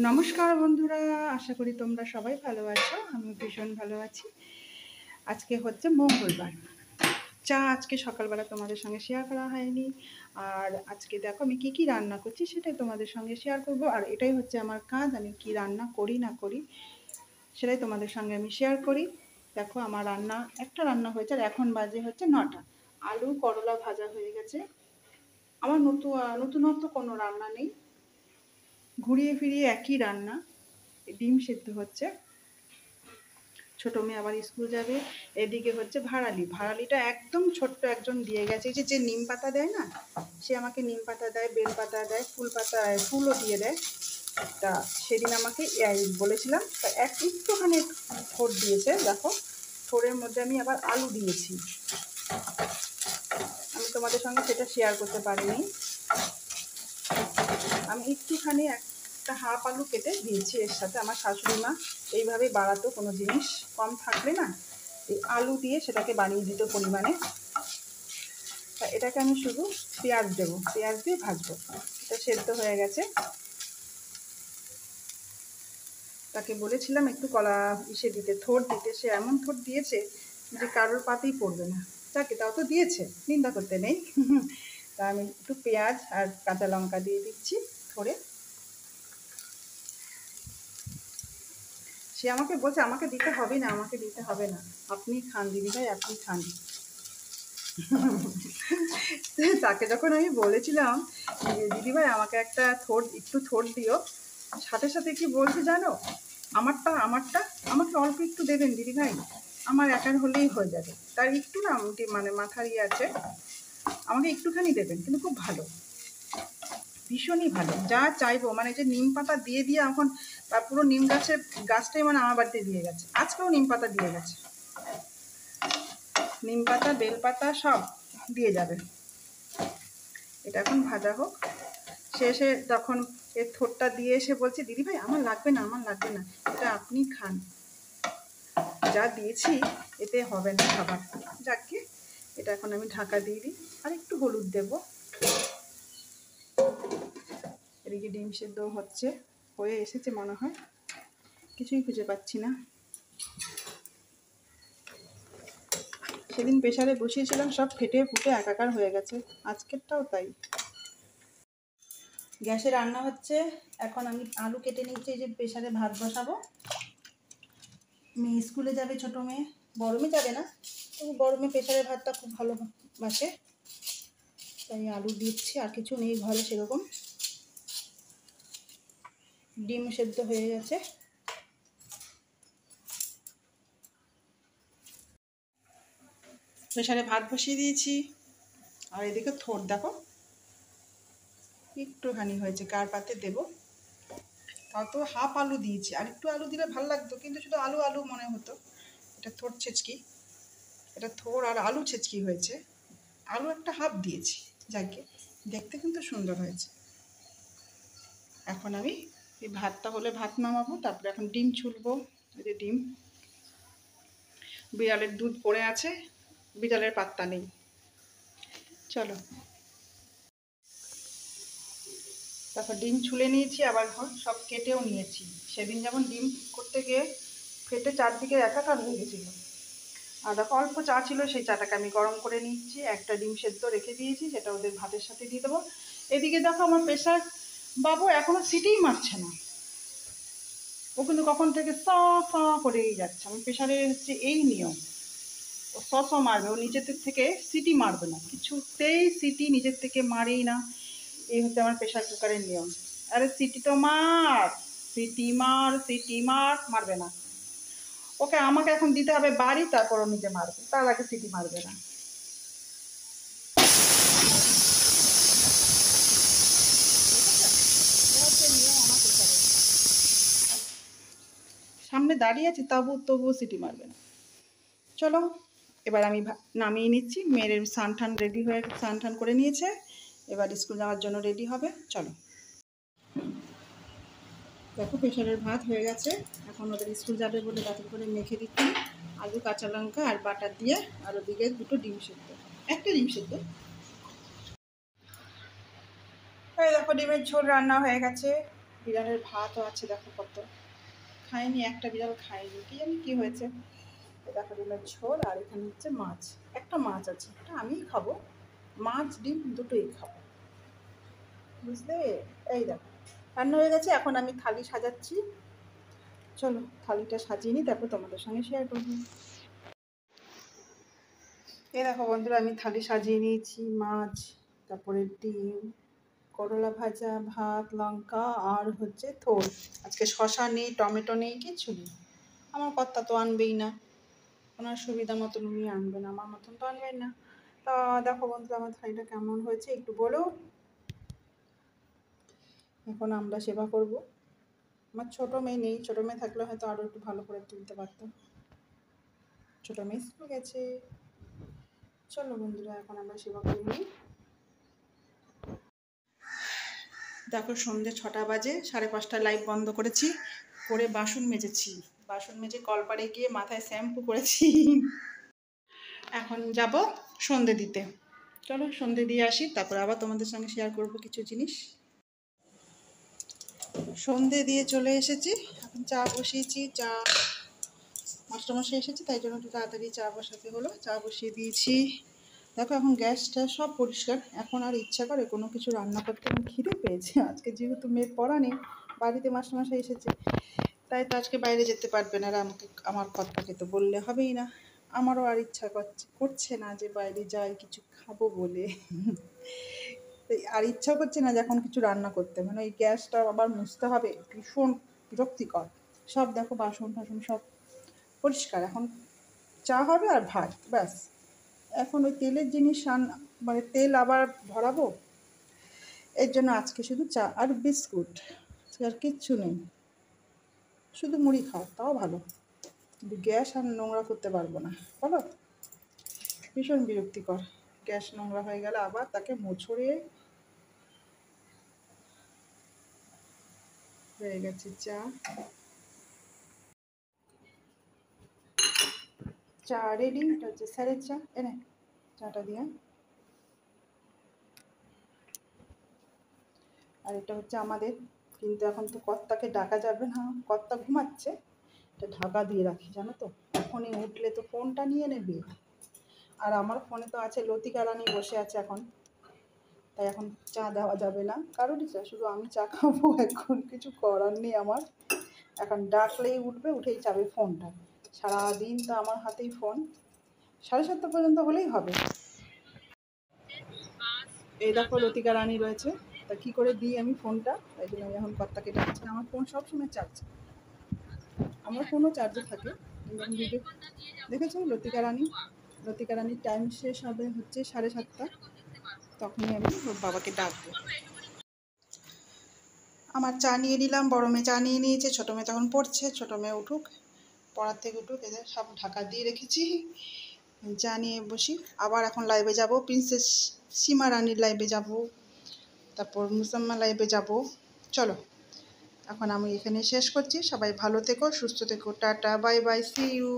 নমস্কার বন্ধুরা, আশা করি তোমরা সবাই ভালো আছো। আমি ভীষণ ভালো আছি। আজকে হচ্ছে মঙ্গলবার। চা আজকে সকালবেলা তোমাদের সঙ্গে শেয়ার করা হয়নি। আর আজকে দেখো আমি কি রান্না করছি সেটাই তোমাদের সঙ্গে শেয়ার করব। আর এটাই হচ্ছে আমার কাজ, আমি কি রান্না করি না করি সেটাই তোমাদের সঙ্গে আমি শেয়ার করি। দেখো আমার একটা রান্না হয়েছে আর এখন বাজে হচ্ছে 9টা। আলু করলা ভাজা হয়ে গেছে। আমার নতুনত্ব কোনো রান্না নেই, ঘুরিয়ে ফিরিয়ে একই রান্না। ডিম সেদ্ধ হচ্ছে, ছোট মেয়ে আবার স্কুল যাবে। এদিকে হচ্ছে ভাড়ালিটা একদম ছোট্ট একজন দিয়ে গেছে, যে নিম পাতা দেয় না, সে আমাকে নিম পাতা দেয়, বেল পাতা দেয়, ফুলও দিয়ে দেয়। তা সেদিন আমাকে বলেছিলাম, তা একটুখানি থোড় দিয়েছে। দেখো থোড়ের মধ্যে আমি আবার আলু দিয়েছি, আমি তোমাদের সঙ্গে সেটা শেয়ার করতে পারিনি। আমি একটুখানি একটা হাফ আলু কেটে দিয়েছি এর সাথে। আমার শাশুড়ি মা এইভাবে বাড়াতো, কোনো জিনিস কম থাকলে না এই আলু দিয়ে সেটাকে বানিয়ে দিত পরিমাণে। তা এটাকে আমি শুধু পেঁয়াজ দেবো, পেঁয়াজ দিয়ে ভাজবো। এটা সেদ্ধ হয়ে গেছে। তাকে বলেছিলাম একটু কলা দিতে, থোড় দিতে, সে এমন থোড় দিয়েছে যে কারোর পাতেই পড়বে না। তাকে তাও তো দিয়েছে, নিন্দা করতে নেই। তা আমি একটু পেঁয়াজ আর কাঁচা লঙ্কা দিয়ে দিচ্ছি থোড়ে। সে আমাকে বলছে আমাকে দিতে হবে না, আমাকে দিতে হবে না, আপনি খান দিদিভাই, আপনি খান। তাকে যখন আমি বলেছিলাম যে দিদিভাই আমাকে একটু থোড় দিও, সাথে সাথে কি বলছে জানো, আমারটা আমাকে অল্প একটু দেবেন দিদিভাই, আমার একার হলেই হয়ে যাবে। তার একটু না মানে মাথার আছে, আমাকে একটুখানি দেবেন, কিন্তু খুব ভালো, ভীষণই ভালো, যা চাইবো। মানে যে নিম পাতা দিয়ে এখন পুরো নিম গাছটাই মানে আমার বাড়িতে দিয়ে গেছে। আজকেও নিম পাতা দিয়ে গেছে, নিম পাতা বেলপাতা সব দিয়ে যাবে। এটা এখন ভাজা হোক। শেষে তখন এর থোড়টা দিয়ে এসে বলছে দিদিভাই আমার লাগবে না, এটা আপনি খান, যা দিয়েছি এতে হবে না খাবার। যাকে এটা এখন আমি ঢাকা দিয়ে দিই, আর একটু হলুদ দেব। এদিকে ডিম সেদ্ধ হয়ে এসেছে মনে হয়, কিছুই খুঁজে পাচ্ছি না। সেদিন প্রেসারে বসিয়েছিলাম, সব ফেটে ফুটে একাকার হয়ে গেছে, আজকেরটাও তাই। গ্যাসে রান্না হচ্ছে, এখন আমি আলু কেটে নিচ্ছি। এই যে প্রেসারে ভাত বসাবো। মেয়ে স্কুলে যাবে, ছোটো মেয়ে, বড় মেয়ে যাবে না, তবু বড় মেয়ে প্রেসারের ভাতটা খুব ভালোবাসে, তাই আলু দিচ্ছি। আর কিছু নেই ঘরে সেরকম। ডিম সেদ্ধ হয়ে গেছে। প্রেসারে ভাত বসিয়ে দিয়েছি। আর এদিকে থোড় দেখো একটুখানি হয়েছে, কার পাতে দেবো। তাও তো হাফ আলু দিয়েছি, আর একটু আলু দিলে ভালো লাগতো, কিন্তু শুধু আলু আলু মনে হতো। এটা থোড় ছেচকি, এটা থোড় আর আলু ছেচকি হয়েছে। আলু একটা হাফ দিয়েছি, যাকে দেখতে কিন্তু সুন্দর হয়েছে। এখন আমি এই ভাতটা হলে ভাত নামাবো, তারপরে এখন ডিম ছুলবো। এই যে ডিম, বিড়ালের দুধ পড়ে আছে, বিড়ালের পাত্তা নেই। চলো, তারপর ডিম ছুলে নিয়েছি, আবার সব কেটেও নিয়েছি। সেদিন যেমন ডিম করতে গিয়ে ফেটে চারদিকে একাকার হয়ে গেছিলো। আর দেখো অল্প চা ছিল, সেই চাটাকে আমি গরম করে নিচ্ছি। একটা ডিম সেদ্ধ রেখে দিয়েছি, সেটা ওদের ভাতের সাথে দিয়ে দেবো। এদিকে দেখো আমার প্রেশার বাবু এখনো সিটিই মারছে না, ও কিন্তু কখন থেকে করেই যাচ্ছে। আমার প্রেশারের হচ্ছে এই নিয়ম, ও মারবে, ও নিজের থেকে সিটি মারবে না, কিছুতেই সিটি নিজের থেকে মারেই না। এই হচ্ছে আমার প্রেশার কুকারের নিয়ম। আরে সিটি তো মার, সিটি মারবে না। ওকে আমাকে এখন দিতে হবে বাড়ি, তারপর ও নিজে মারবে, তার আগে সিটি মারবে না। সামনে দাঁড়িয়ে আছে, তবুও সিটি মারবে না। চলো এবার আমি নামিয়ে নিচ্ছি। মেয়ের স্নান টান করে নিয়েছে, এবার স্কুল যাওয়ার জন্য রেডি হবে। চলো, দেখো প্রেশারের ভাত হয়ে গেছে। এখন ওদের স্কুল যাবে বলে তাড়াতাড়ি করে মেখে দিচ্ছি আলু কাঁচা লঙ্কা আর বাটার দিয়ে। আর ওদিকে দুটো ডিম সেদ্ধ, একটা ডিম সেদ্ধ। এই দেখো ডিমের ঝোল রান্না হয়ে গেছে। বিড়ালের ভাতও আছে, দেখো কত খায়নি, একটা বিড়াল খায়নি, কি জানি কি হয়েছে। দেখো ডিমের ঝোল, আর এখানে হচ্ছে মাছ, একটা মাছ আছে, এটা আমিই খাবো, মাছ ডিম দুটোই খাবো, বুঝলে। এই দেখো রান্না হয়ে গেছে, এখন আমি থালি সাজাচ্ছি। চলো থালিটা সাজিয়ে নিই, তারপর তোমাদের সঙ্গে শেয়ার করবো। এই দেখো বন্ধুরা, আমি থালি সাজিয়ে নিয়েছি, মাছ, তারপরে ডিম, করলা ভাজা, ভাত, লঙ্কা, আর হচ্ছে থোড়। আজকে শশা নেই, টমেটো নেই, কিছু নেই। আমার কর্তা তো আনবেই না, ওনার সুবিধা মতন উনি আনবেন, আমার মতন তো আনবেন না। তা দেখো বন্ধুরা, আমার থালিটা কেমন হয়েছে একটু বলো। এখন আমরা সেবা করব। আমার ছোটো মেয়ে নেই, ছোটো মেয়ে থাকলে হয়তো আরও একটু ভালো করে তুলতে পারতাম। ছোটো মেয়ে স্কুল গেছে। চলো বন্ধুরা, এখন আমরা সেবা করে নিই। দেখো সন্ধ্যে 6টা বাজে, 5:30 লাইট বন্ধ করেছি, করে বাসন মেজেছি, বাসন মেজে কলপাড়ে গিয়ে মাথায় শ্যাম্পু করেছি। এখন যাব সন্ধে দিতে। চলো সন্ধে দিয়ে আসি, তারপর আবার তোমাদের সঙ্গে শেয়ার করব কিছু জিনিস। সন্ধে দিয়ে চলে এসেছি, এখন চা বসিয়েছি, চা মাস্টারমশাই এসেছে তাই জন্য একটু তাড়াতাড়ি চা বসাতে হলো, চা বসিয়ে দিয়েছি। দেখো এখন গ্যাসটা সব পরিষ্কার, এখন আর ইচ্ছা করে কোনো কিছু রান্না করতে, আমার খিদে পেয়েছে। আজকে যেহেতু মেয়ের পড়া নেই, বাড়িতে মাস্টারমশাই এসেছে, তাই তো আজকে বাইরে যেতে পারবে না, আর আমাকে আমার কর্তাকে তো বললে হবেই না। আমারও আর ইচ্ছা করছে না যে বাইরে যাই কিছু খাবো বলে। আর ইচ্ছা করছে না যখন কিছু রান্না করতে, মানে ওই গ্যাসটা আবার মুছতে হবে, ভীষণ বিরক্তিকর। সব দেখো বাসন টাসন সব পরিষ্কার, এখন চা হবে আর ভাত, ব্যাস। এখন ওই তেলের জিনিস মানে তেল আবার ভরাবো, এর জন্য আজকে শুধু চা আর বিস্কুট, আর কিচ্ছু নেই, শুধু মুড়ি খাও তাও ভালো, কিন্তু গ্যাস আর নোংরা করতে পারবো না, বলো। ভীষণ বিরক্তিকর, গ্যাস নোংরা হয়ে গেলে আবার তাকে মোছড়ে। হয়ে গেছে চা, চা রেডি, এটা হচ্ছে স্যারের চা, এনে চাটা দিয়ে। আর এটা হচ্ছে আমাদের, কিন্তু এখন তো কর্তাকে ডাকা যাবে না, কর্তা ঘুমাচ্ছে, এটা ঢাকা দিয়ে রাখি জানো তো, এখনই উঠলে তো ফোনটা নিয়ে নেবে। আর আমার ফোনে তো আছে লতিকা রানী বসে আছে এখন, তাই এখন চা দেওয়া যাবে না কারোরই চা, শুধু আমি চা খাবো, এখন কিছু করার নেই আমার। এখন ডাকলেই উঠবে, উঠেই যাবে ফোনটা, সারাদিন তো আমার হাতেই ফোন, 7:30 পর্যন্ত হলেই হবে। এই দেখো লতিকা রানী রয়েছে, তা কী করে দিই আমি ফোনটা, তাই জন্য আমি এখন কর্তাকে ডাকছি। আমার ফোন সবসময় চার্জ, আমার ফোনও চার্জে থাকে, কিন্তু আমি ভিডিও দেখেছো লতিকা রানীর টাইম শেষ হবে হচ্ছে 7:30, তখনই আমি ওর বাবাকে ডাকবো। আমার চা নিয়ে নিলাম, বড় মেয়ে চা নিয়ে নিয়েছে, ছোটো মেয়ে তখন পড়ছে, ছোটো মেয়ে উঠুক, পড়ার থেকে উঠুক, এদের সব ঢাকা দিয়ে রেখেছি, চা নিয়ে বসি। আবার এখন লাইভে যাব, প্রিন্সেস সীমা রানীর লাইভে যাব, তারপর মুসাম্মা লাইভে যাব। চলো এখন আমি এখানে শেষ করছি, সবাই ভালো থেকো, সুস্থ থেকো, tata bye bye, see you.